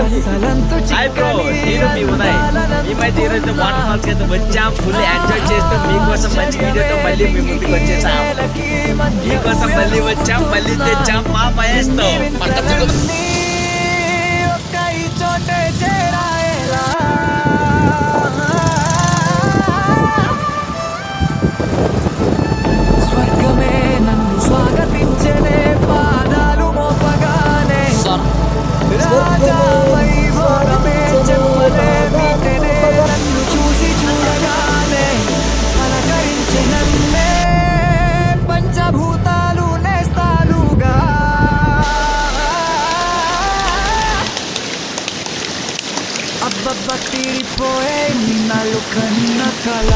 Hi bro, నేను మీ ఉదయ్. ఈ మధ్య ఈరోజు వాటర్ ఫాల్స్ అయితే వచ్చాం, ఫుల్ ఎంజాయ్ చేస్తూ మీకోసం మంచి వీడియోతో మళ్ళీ మీ ముందుకు వచ్చేసాం. మీకోసం మళ్ళీ వచ్చాం, మళ్ళీ తెచ్చాం మా మహేష్తో. స్వర్గమే నన్ను స్వాగతించనే పాదాలు మోపగానే రాజా వైభోగమే చెంపలే మీటనే నన్ను చూసి చూడగానే అలకరించి నన్నే పంచభూతాలు నేస్తాలుగా అబ్బబ్బ తీరిపోయే నిన్నలు కన్న కళ